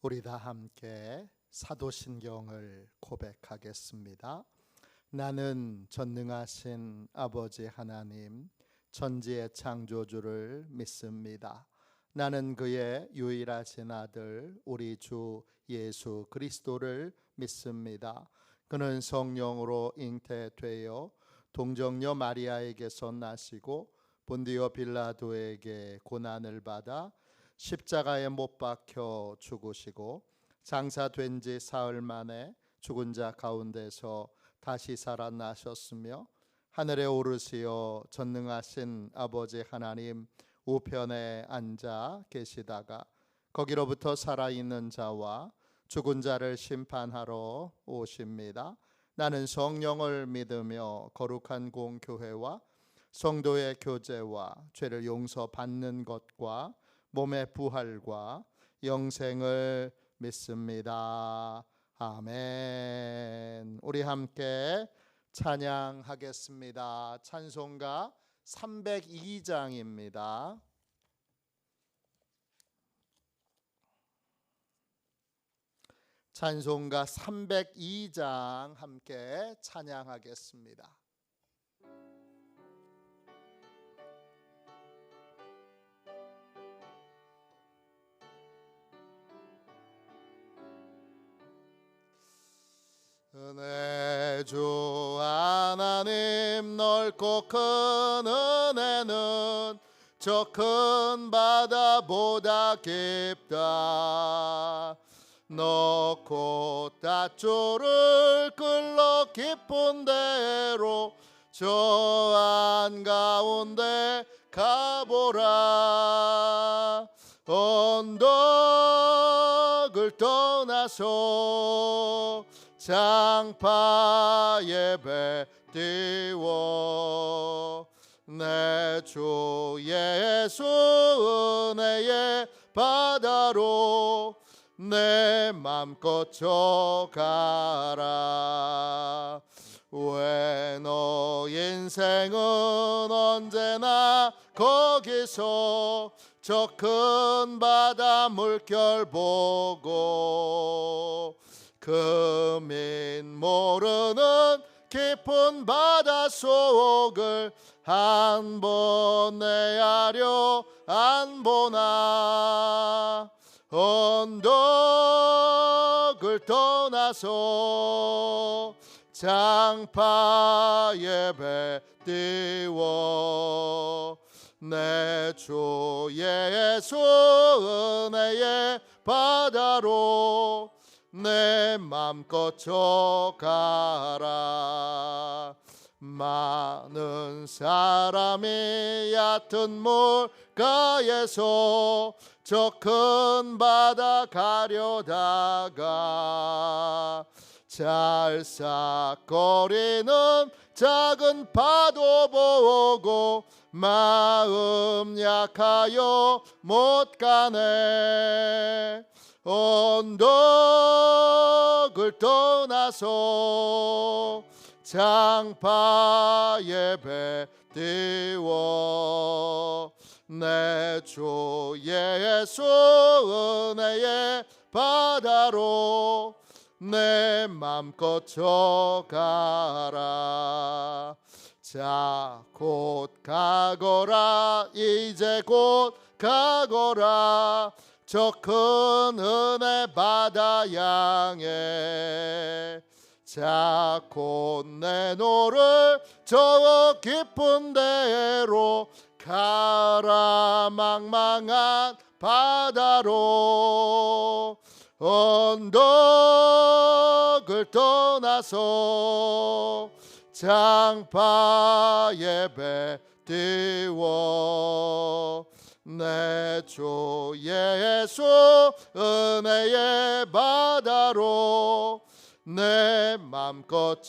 우리 다 함께 사도신경을 고백하겠습니다. 나는 전능하신 아버지 하나님, 천지의 창조주를 믿습니다. 나는 그의 유일하신 아들 우리 주 예수 그리스도를 믿습니다. 그는 성령으로 잉태되어 동정녀 마리아에게서 나시고 본디오 빌라도에게 고난을 받아 십자가에 못 박혀 죽으시고 장사된 지 사흘 만에 죽은 자 가운데서 다시 살아나셨으며 하늘에 오르시어 전능하신 아버지 하나님 우편에 앉아 계시다가 거기로부터 살아있는 자와 죽은 자를 심판하러 오십니다. 나는 성령을 믿으며 거룩한 공교회와 성도의 교제와 죄를 용서받는 것과 몸의 부활과 영생을 믿습니다. 아멘. 우리 함께 찬양하겠습니다. 찬송가 302장입니다. 찬송가 302장 함께 찬양하겠습니다. 은혜 주 하나님 넓고 큰 은혜는 저 큰 바다보다 깊다. 넣고 닷조를 끌러 깊은 데로 저 한가운데 가보라. 언덕을 떠나서 장파 예배 띄워 내 주 예수 은혜의 바다로 내 맘껏 져가라. 왜 너 인생은 언제나 거기서 저 큰 바다 물결 보고 금인 모르는 깊은 바닷속을 한 번 헤아려 안 보나. 언덕을 떠나서 장파 예배 띄워 내 주 예수 은혜의 바다로 내 맘껏 져가라. 많은 사람이 얕은 물가에서 저 큰 바다 가려다가 찰싹거리는 작은 파도 보고 마음 약하여 못 가네. 언덕을 떠나서 장파 예배 띄워 내 주 예수 은혜의 바다로 내 맘껏 져가라. 자 곧 가거라. 이제 곧 가거라. 저 큰 은혜 바다 향해 자 곧 내 노를 저 깊은 데로 가라. 망망한 바다로 언덕을 떠나서 장파 예배 띄워 내 주 예수 은혜의 바다로 내 맘껏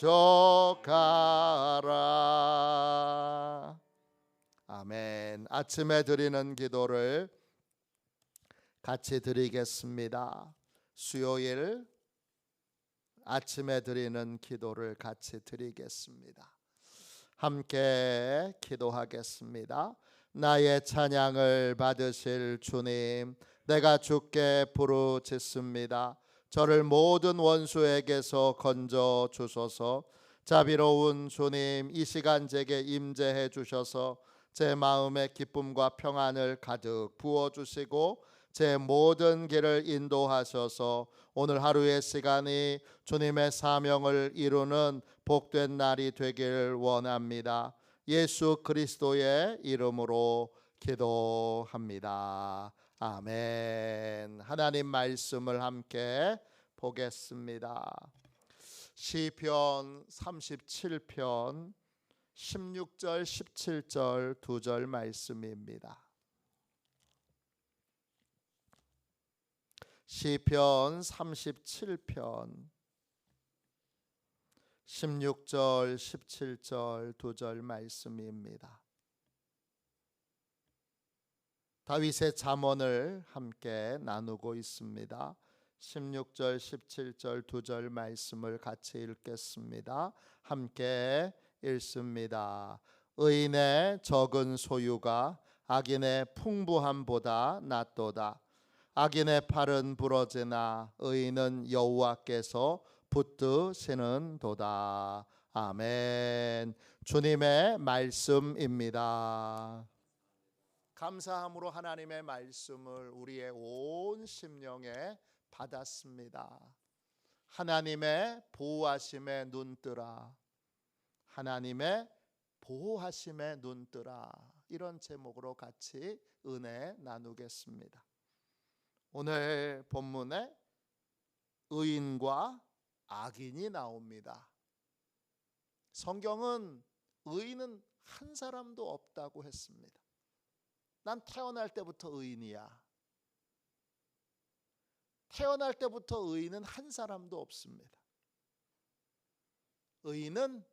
져가라. 아멘. 아침에 드리는 기도를 같이 드리겠습니다. 수요일 아침에 드리는 기도를 같이 드리겠습니다. 함께 기도하겠습니다. 나의 찬양을 받으실 주님, 내가 주께 부르짖습니다. 저를 모든 원수에게서 건져 주소서. 자비로운 주님, 이 시간 제게 임재해 주셔서 제 마음에 기쁨과 평안을 가득 부어 주시고 제 모든 길을 인도하셔서 오늘 하루의 시간이 주님의 사명을 이루는 복된 날이 되길 원합니다. 예수 그리스도의 이름으로 기도합니다. 아멘. 하나님 말씀을 함께 보겠습니다. 시편 37편 16절 17절 두 절 말씀입니다. 시편 37편 16절 17절 두 절 말씀입니다. 다윗의 잠언을 함께 나누고 있습니다. 16절 17절 두 절 말씀을 같이 읽겠습니다. 함께 읽습니다. 의인의 적은 소유가 악인의 풍부함보다 낫도다. 악인의 팔은 부러지나 의인은 여호와께서 붙드시는 도다. 아멘. 주님의 말씀입니다. 감사함으로 하나님의 말씀을 우리의 온 심령에 받았습니다. 하나님의 보호하심에 눈뜨라. 하나님의 보호하심에 눈뜨라. 이런 제목으로 같이 은혜 나누겠습니다. 오늘 본문에 의인과 악인이 나옵니다. 성경은 의인은 한 사람도 없다고 했습니다. 난 태어날 때부터 의인이야. 태어날 때부터 의인은 한 사람도 없습니다. 의인은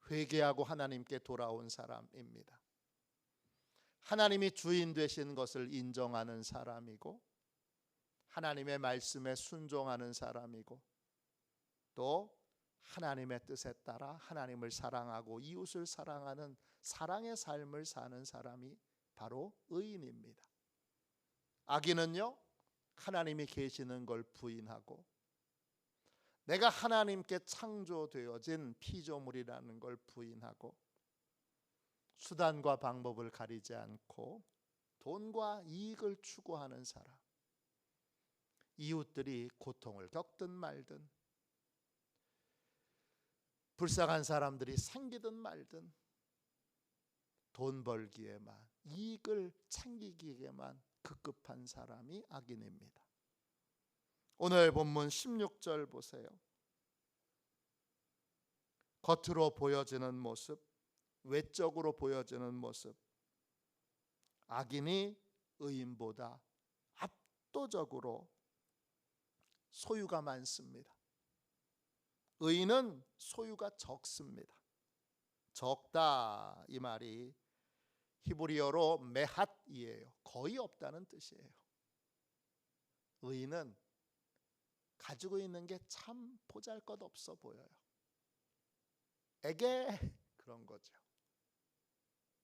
회개하고 하나님께 돌아온 사람입니다. 하나님이 주인 되신 것을 인정하는 사람이고 하나님의 말씀에 순종하는 사람이고 또 하나님의 뜻에 따라 하나님을 사랑하고 이웃을 사랑하는 사랑의 삶을 사는 사람이 바로 의인입니다. 악인은요, 하나님이 계시는 걸 부인하고 내가 하나님께 창조되어진 피조물이라는 걸 부인하고 수단과 방법을 가리지 않고 돈과 이익을 추구하는 사람, 이웃들이 고통을 겪든 말든 불쌍한 사람들이 생기든 말든 돈 벌기에만, 이익을 챙기기에만 급급한 사람이 악인입니다. 오늘 본문 16절 보세요. 겉으로 보여지는 모습, 외적으로 보여지는 모습, 악인이 의인보다 압도적으로 소유가 많습니다. 의인은 소유가 적습니다. 적다 이 말이 히브리어로 메핫이에요. 거의 없다는 뜻이에요. 의인은 가지고 있는 게 참 보잘것없어 보여요. 에게 그런 거죠.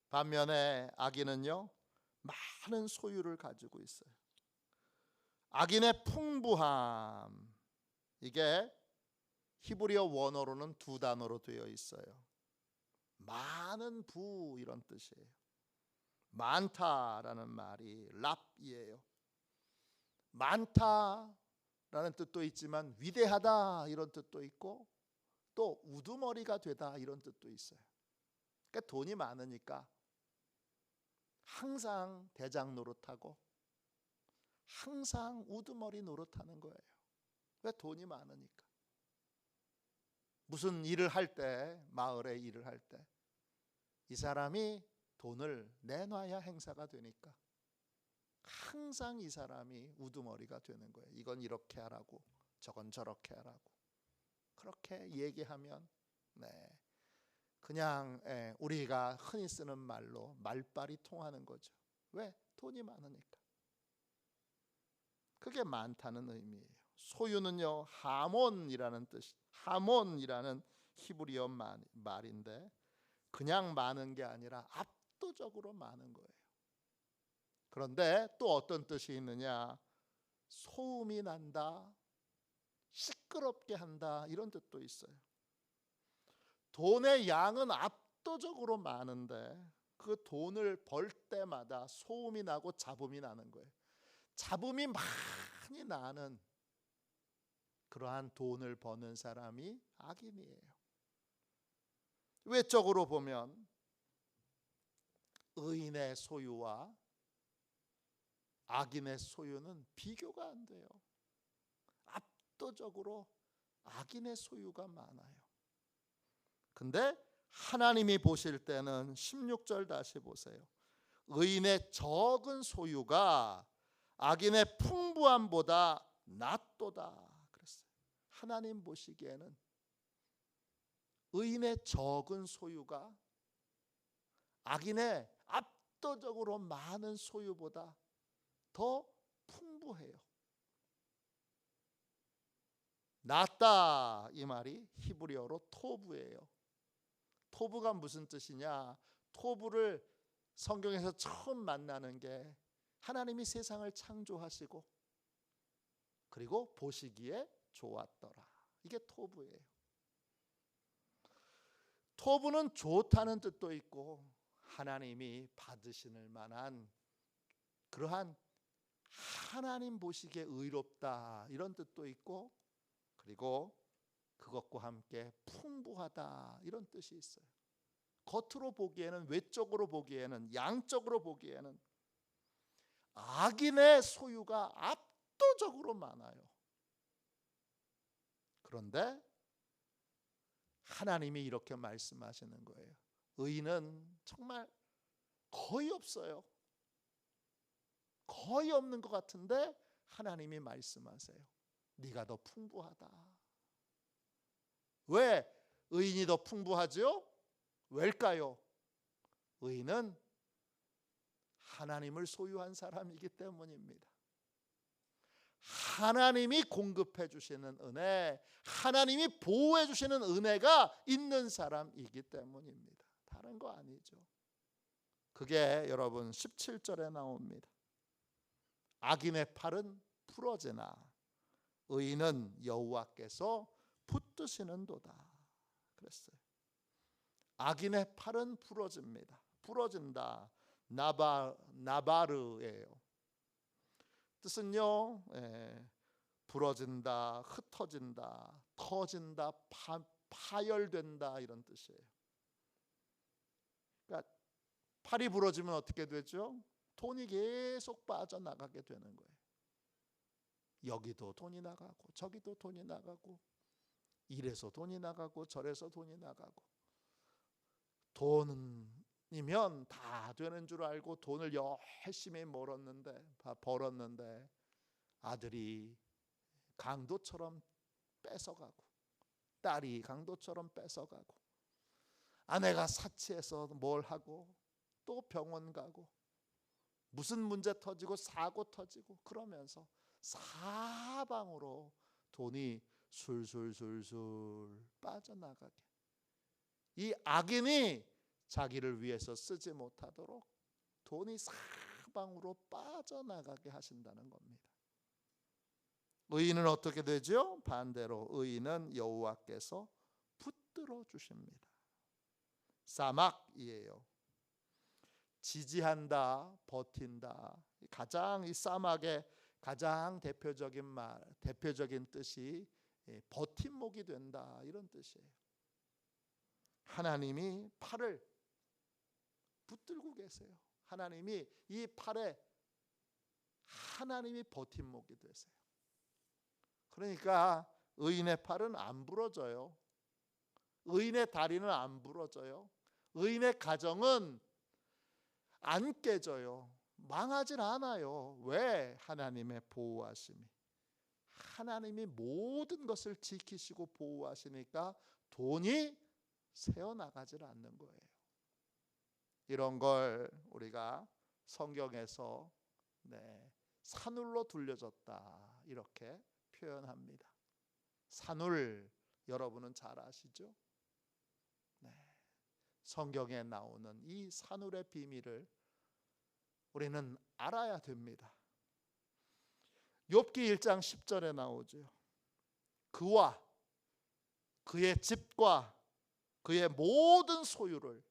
반면에 악인은요, 많은 소유를 가지고 있어요. 악인의 풍부함, 이게 히브리어 원어로는 두 단어로 되어 있어요. 많은 부 이런 뜻이에요. 많다라는 말이 랍이에요. 많다라는 뜻도 있지만 위대하다 이런 뜻도 있고 또 우두머리가 되다 이런 뜻도 있어요. 그러니까 돈이 많으니까 항상 대장 노릇하고 항상 우두머리 노릇하는 거예요. 왜? 돈이 많으니까. 무슨 일을 할 때, 마을에 일을 할 때 이 사람이 돈을 내놔야 행사가 되니까 항상 이 사람이 우두머리가 되는 거예요. 이건 이렇게 하라고, 저건 저렇게 하라고. 그렇게 얘기하면 그냥 우리가 흔히 쓰는 말로 말빨이 통하는 거죠. 왜? 돈이 많으니까. 그게 많다는 의미예요. 소유는요, 하몬이라는 뜻, 하몬이라는 히브리어 말인데 그냥 많은 게 아니라 압도적으로 많은 거예요. 그런데 또 어떤 뜻이 있느냐? 소음이 난다, 시끄럽게 한다, 이런 뜻도 있어요. 돈의 양은 압도적으로 많은데 그 돈을 벌 때마다 소음이 나고 잡음이 나는 거예요. 잡음이 많이 나는 그러한 돈을 버는 사람이 악인이에요. 외적으로 보면 의인의 소유와 악인의 소유는 비교가 안 돼요. 압도적으로 악인의 소유가 많아요. 근데 하나님이 보실 때는 16절 다시 보세요. 의인의 적은 소유가 악인의 풍부함보다 낫도다 그랬어요. 하나님 보시기에는 의인의 적은 소유가 악인의 압도적으로 많은 소유보다 더 풍부해요. 낫다 이 말이 히브리어로 토부예요. 토부가 무슨 뜻이냐? 토부를 성경에서 처음 만나는 게 하나님이 세상을 창조하시고 그리고 보시기에 좋았더라. 이게 토부예요. 토부는 좋다는 뜻도 있고 하나님이 받으실 만한 그러한 하나님 보시기에 의롭다 이런 뜻도 있고 그리고 그것과 함께 풍부하다 이런 뜻이 있어요. 겉으로 보기에는 외적으로 보기에는 양적으로 보기에는 악인의 소유가 압도적으로 많아요. 그런데 하나님이 이렇게 말씀하시는 거예요. 의인은 정말 거의 없어요. 거의 없는 것 같은데 하나님이 말씀하세요. 네가 더 풍부하다. 왜 의인이 더 풍부하죠? 왜일까요? 의인은 하나님을 소유한 사람이기 때문입니다. 하나님이 공급해 주시는 은혜, 하나님이 보호해 주시는 은혜가 있는 사람이기 때문입니다. 다른 거 아니죠. 그게 여러분 17절에 나옵니다. 악인의 팔은 부러지나 의인은 여호와께서 붙드시는도다 그랬어요. 악인의 팔은 부러집니다. 부러진다. 나바르예요. 뜻은요, 부러진다, 흩어진다, 터진다, 파열된다 이런 뜻이에요. 그러니까 팔이 부러지면 어떻게 되죠? 돈이 계속 빠져나가게 되는 거예요. 여기도 돈이 나가고 저기도 돈이 나가고 이래서 돈이 나가고 저래서 돈이 나가고 돈이면 다 되는 줄 알고 돈을 열심히 벌었는데 아들이 강도처럼 뺏어가고 딸이 강도처럼 뺏어가고 아내가 사치해서 뭘 하고 또 병원 가고 무슨 문제 터지고 사고 터지고 그러면서 사방으로 돈이 술술술술 빠져나가게 이 악인이 자기를 위해서 쓰지 못하도록 돈이 사방으로 빠져나가게 하신다는 겁니다. 의인은 어떻게 되죠? 반대로 의인은 여호와께서 붙들어 주십니다. 사막이에요. 지지한다, 버틴다. 가장 이 사막의 가장 대표적인 뜻이 버팀목이 된다 이런 뜻이에요. 하나님이 팔을 붙들고 계세요. 하나님이 이 팔에 하나님이 버팀목이 되세요. 그러니까 의인의 팔은 안 부러져요. 의인의 다리는 안 부러져요. 의인의 가정은 안 깨져요. 망하진 않아요. 왜? 하나님의 보호하심이. 하나님이 모든 것을 지키시고 보호하시니까 돈이 새어나가질 않는 거예요. 이런 걸 우리가 성경에서 산울로 둘려졌다 이렇게 표현합니다. 산울 여러분은 잘 아시죠? 성경에 나오는 이 산울의 비밀을 우리는 알아야 됩니다. 욥기 1장 10절에 나오죠. 그와 그의 집과 그의 모든 소유를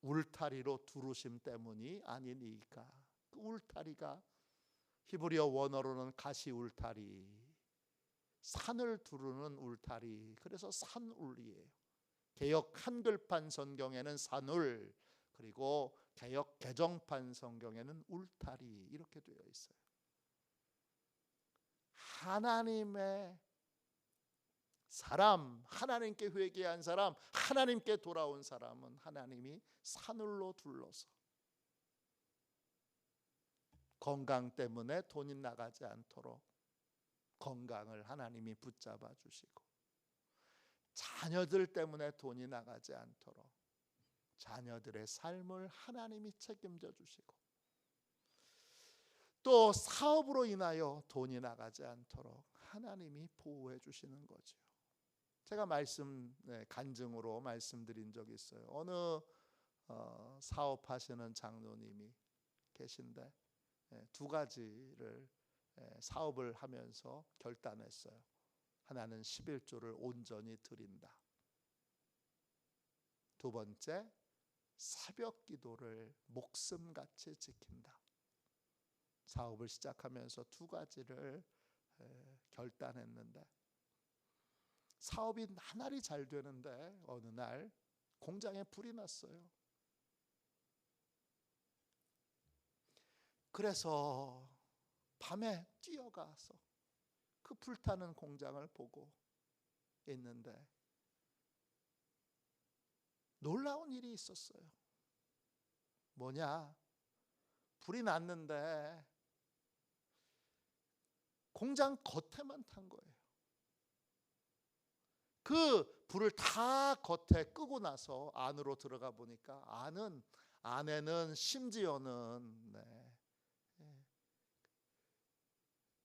울타리로 두르심 때문이 아니니까. 그 울타리가 히브리어 원어로는 가시 울타리, 산을 두르는 울타리, 그래서 산울이에요. 개역 한글판 성경에는 산울, 그리고 개역 개정판 성경에는 울타리 이렇게 되어 있어요. 하나님의 사람, 하나님께 회개한 사람, 하나님께 돌아온 사람은 하나님이 산울로 둘러서 건강 때문에 돈이 나가지 않도록 건강을 하나님이 붙잡아 주시고, 자녀들 때문에 돈이 나가지 않도록 자녀들의 삶을 하나님이 책임져 주시고, 또 사업으로 인하여 돈이 나가지 않도록 하나님이 보호해 주시는 거죠. 제가 간증으로 말씀드린 적이 있어요. 어느 사업하시는 장로님이 계신데 두 가지를 사업을 하면서 결단했어요. 하나는 11조를 온전히 드린다. 두 번째, 새벽 기도를 목숨같이 지킨다. 사업을 시작하면서 두 가지를 결단했는데, 사업이 나날이 잘 되는데 어느 날 공장에 불이 났어요. 그래서 밤에 뛰어가서 그 불타는 공장을 보고 있는데 놀라운 일이 있었어요. 뭐냐? 불이 났는데 공장 겉에만 탄 거예요. 그 불을 다 겉에 끄고 나서 안으로 들어가 보니까 안에는 심지어는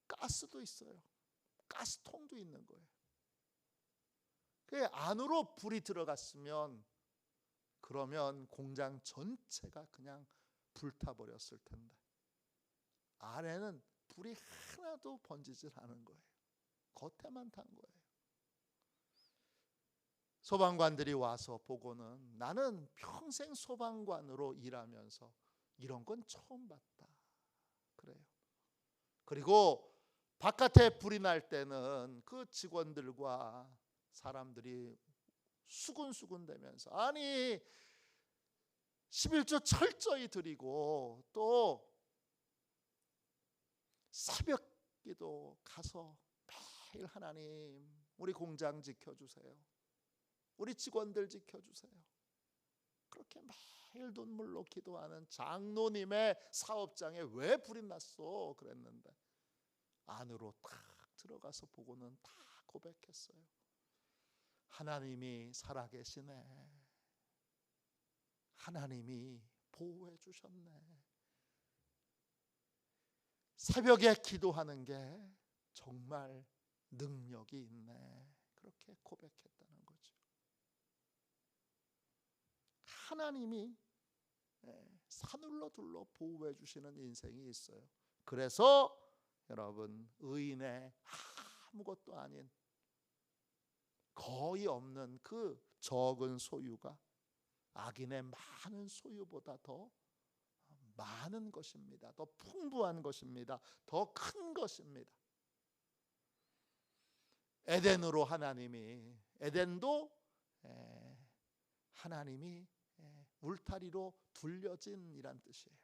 가스도 있어요. 가스통도 있는 거예요. 그 안으로 불이 들어갔으면 그러면 공장 전체가 그냥 불타버렸을 텐데, 안에는 불이 하나도 번지질 않은 거예요. 겉에만 탄 거예요. 소방관들이 와서 보고는 나는 평생 소방관으로 일하면서 이런 건 처음 봤다 그래요. 그리고 바깥에 불이 날 때는 그 직원들과 사람들이 수군수군 대면서, 아니 11조 철저히 드리고 또 새벽 기도 가서 매일 하나님 우리 공장 지켜주세요, 우리 직원들 지켜주세요, 그렇게 매일 눈물로 기도하는 장로님의 사업장에 왜 불이 났어 그랬는데, 안으로 딱 들어가서 보고는 다 고백했어요. 하나님이 살아계시네, 하나님이 보호해 주셨네, 새벽에 기도하는 게 정말 능력이 있네, 그렇게 고백했다는 거죠. 하나님이 산울로 둘러 보호해 주시는 인생이 있어요. 그래서 여러분, 의인의 아무것도 아닌 거의 없는 그 적은 소유가 악인의 많은 소유보다 더 많은 것입니다. 더 풍부한 것입니다. 더 큰 것입니다. 에덴도 하나님이 울타리로 둘려진이란 뜻이에요.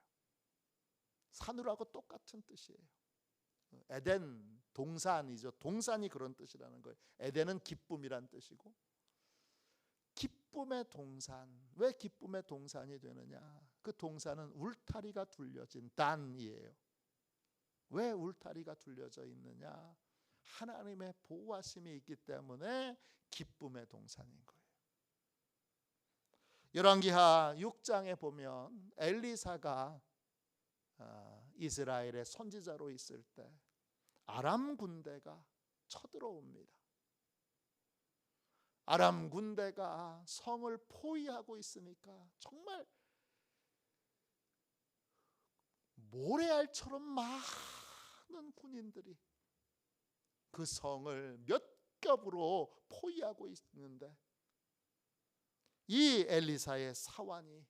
산울하고 똑같은 뜻이에요. 에덴 동산이죠. 동산이 그런 뜻이라는 거예요. 에덴은 기쁨이란 뜻이고, 기쁨의 동산. 왜 기쁨의 동산이 되느냐? 그 동산은 울타리가 둘려진 단이에요. 왜 울타리가 둘려져 있느냐? 하나님의 보호하심이 있기 때문에 기쁨의 동산인 거예요. 열왕기하 6장에 보면 엘리사가 이스라엘의 선지자로 있을 때 아람 군대가 쳐들어옵니다. 아람 군대가 성을 포위하고 있으니까 정말 모래알처럼 많은 군인들이 그 성을 몇 겹으로 포위하고 있는데 이 엘리사의 사환이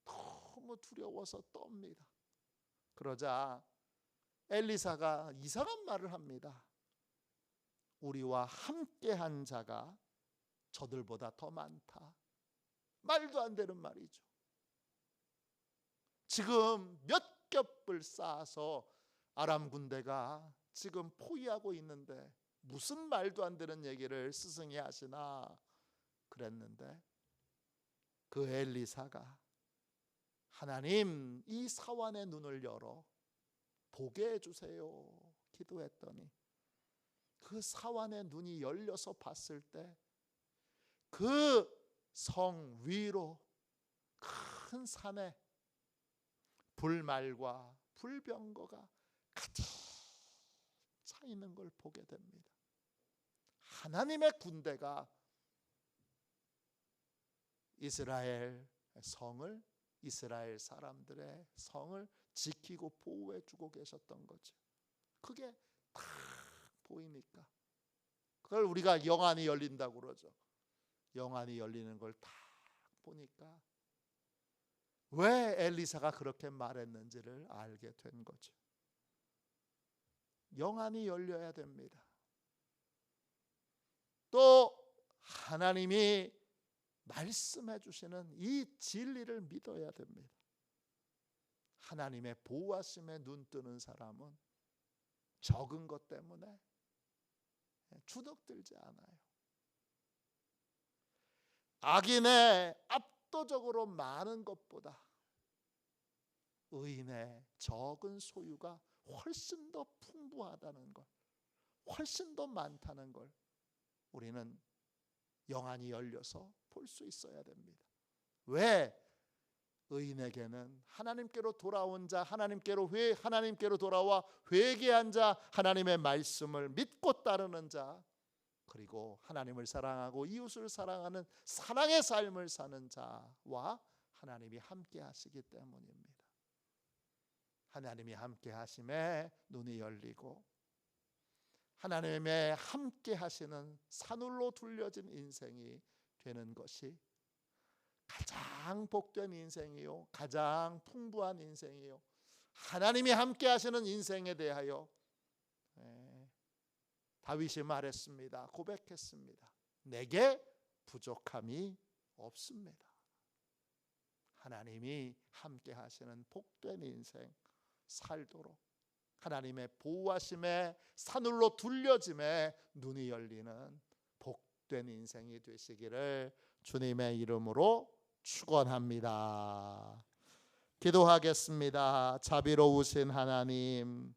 너무 두려워서 떱니다. 그러자 엘리사가 이상한 말을 합니다. 우리와 함께한 자가 저들보다 더 많다. 말도 안 되는 말이죠. 지금 몇 겹을 쌓아서 아람 군대가 지금 포위하고 있는데 무슨 말도 안 되는 얘기를 스승이 하시나 그랬는데 그 엘리사가 하나님 이 사환의 눈을 열어 보게 해주세요 기도했더니 그 사환의 눈이 열려서 봤을 때 그 성 위로 큰 산에 불말과 불병거가 가득 차 있는 걸 보게 됩니다. 하나님의 군대가 이스라엘 성을, 이스라엘 사람들의 성을 지키고 보호해 주고 계셨던 거죠. 그게 딱 보이니까 그걸 우리가 영안이 열린다고 그러죠. 영안이 열리는 걸 딱 보니까 왜 엘리사가 그렇게 말했는지를 알게 된 거죠. 영안이 열려야 됩니다. 또 하나님이 말씀해 주시는 이 진리를 믿어야 됩니다. 하나님의 보호하심에 눈 뜨는 사람은 적은 것 때문에 주눅들지 않아요. 악인의 압도적으로 많은 것보다 의인의 적은 소유가 훨씬 더 풍부하다는 것, 훨씬 더 많다는 걸 우리는 영안이 열려서 볼 수 있어야 됩니다. 왜? 의인에게는 하나님께로 돌아온 자, 하나님께로 돌아와 회개한 자, 하나님의 말씀을 믿고 따르는 자, 그리고 하나님을 사랑하고 이웃을 사랑하는 사랑의 삶을 사는 자와 하나님이 함께 하시기 때문입니다. 하나님이 함께 하심에 눈이 열리고 하나님의 함께 하시는 산울로 둘려진 인생이 되는 것이 가장 복된 인생이요, 가장 풍부한 인생이요, 하나님이 함께 하시는 인생에 대하여 다윗이 말했습니다. 고백했습니다. 내게 부족함이 없습니다. 하나님이 함께 하시는 복된 인생 살도록 하나님의 보호하심에 산울로 둘려짐에 눈이 열리는 복된 인생이 되시기를 주님의 이름으로 축원합니다. 기도하겠습니다. 자비로우신 하나님,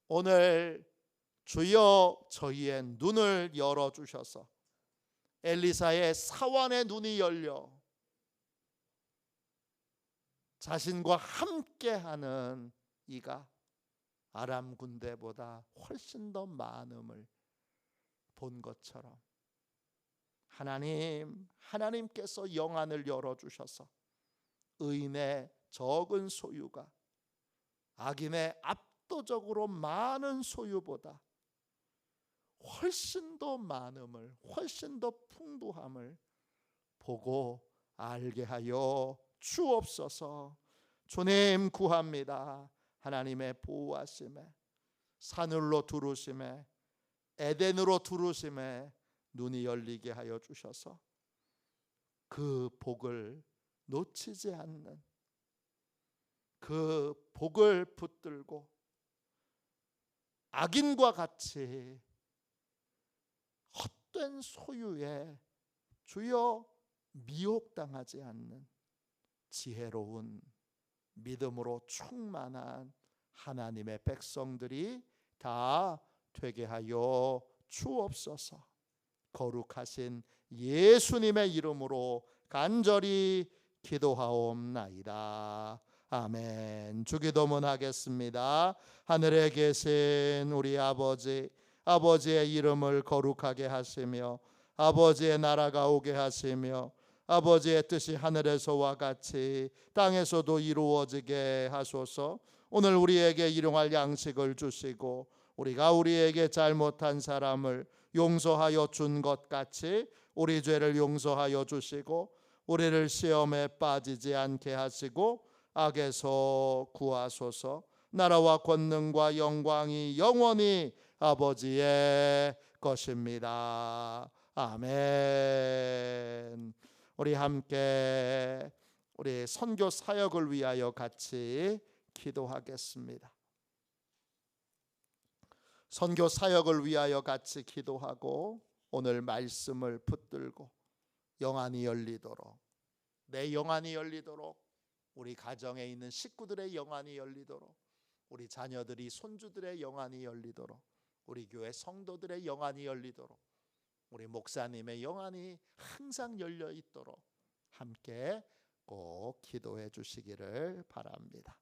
오늘 주여 저희의 눈을 열어주셔서 엘리사의 사환의 눈이 열려 자신과 함께하는 이가 아람 군대보다 훨씬 더 많음을 본 것처럼 하나님께서 영안을 열어주셔서 의인의 적은 소유가 악인의 압도적으로 많은 소유보다 훨씬 더 많음을, 훨씬 더 풍부함을 보고 알게 하여 주옵소서. 주님 구합니다. 하나님의 보호하심에 산울로 두르심에 에덴으로 두르심에 눈이 열리게 하여 주셔서 그 복을 놓치지 않는, 그 복을 붙들고 악인과 같이 헛된 소유에 주여 미혹당하지 않는 지혜로운 믿음으로 충만한 하나님의 백성들이 다 되게 하여 주옵소서. 거룩하신 예수님의 이름으로 간절히 기도하옵나이다. 아멘. 주기도문 하겠습니다. 하늘에 계신 우리 아버지의 이름을 거룩하게 하시며 아버지의 나라가 오게 하시며 아버지의 뜻이 하늘에서와 같이 땅에서도 이루어지게 하소서. 오늘 우리에게 일용할 양식을 주시고 우리가 우리에게 잘못한 사람을 용서하여 준 것 같이 우리 죄를 용서하여 주시고 우리를 시험에 빠지지 않게 하시고 악에서 구하소서. 나라와 권능과 영광이 영원히 아버지의 것입니다. 아멘. 우리 함께 우리 선교 사역을 위하여 같이 기도하겠습니다. 선교 사역을 위하여 같이 기도하고 오늘 말씀을 붙들고 영안이 열리도록, 내 영안이 열리도록, 우리 가정에 있는 식구들의 영안이 열리도록, 우리 자녀들이 손주들의 영안이 열리도록, 우리 교회 성도들의 영안이 열리도록, 우리 목사님의 영안이 항상 열려 있도록 함께 꼭 기도해 주시기를 바랍니다.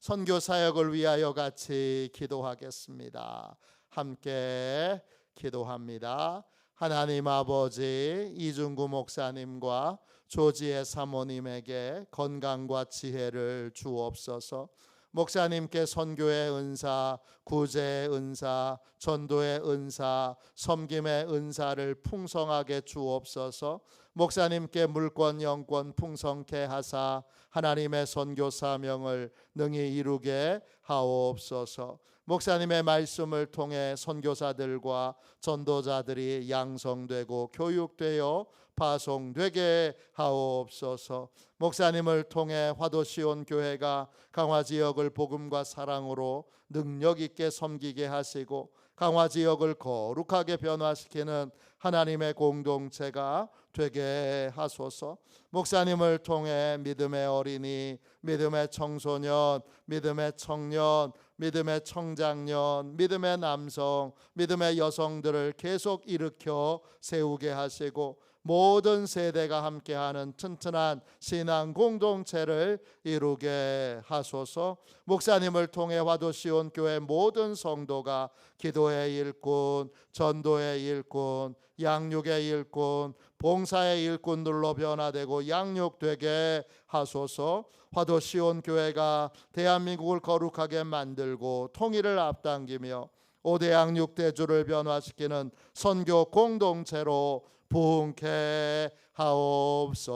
선교 사역을 위하여 같이 기도하겠습니다. 함께 기도합니다. 하나님 아버지, 이중구 목사님과 조지혜 사모님에게 건강과 지혜를 주옵소서. 목사님께 선교의 은사, 구제의 은사, 전도의 은사, 섬김의 은사를 풍성하게 주옵소서. 목사님께 물권 영권 풍성케 하사 하나님의 선교 사명을 능히 이루게 하옵소서. 목사님의 말씀을 통해 선교사들과 전도자들이 양성되고 교육되어 파송되게 하옵소서. 목사님을 통해 화도시온 교회가 강화 지역을 복음과 사랑으로 능력 있게 섬기게 하시고 강화 지역을 거룩하게 변화시키는 하나님의 공동체가 되게 하소서. 목사님을 통해 믿음의 어린이, 믿음의 청소년, 믿음의 청년, 믿음의 청장년, 믿음의 남성, 믿음의 여성들을 계속 일으켜 세우게 하시고 모든 세대가 함께하는 튼튼한 신앙 공동체를 이루게 하소서. 목사님을 통해 화도시온 교회 모든 성도가 기도의 일꾼, 전도의 일꾼, 양육의 일꾼, 봉사의 일꾼들로 변화되고 양육되게 하소서. 화도시온 교회가 대한민국을 거룩하게 만들고 통일을 앞당기며 5대 양육대주를 변화시키는 선교 공동체로 부흥케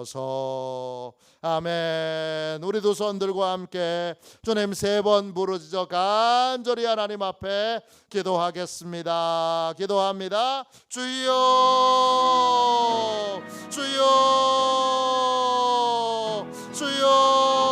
하옵소서. 아멘. 우리 두 손 들고 함께 주님 3번 부르짖어 간절히 하나님 앞에 기도하겠습니다. 기도합니다. 주여, 주여, 주여.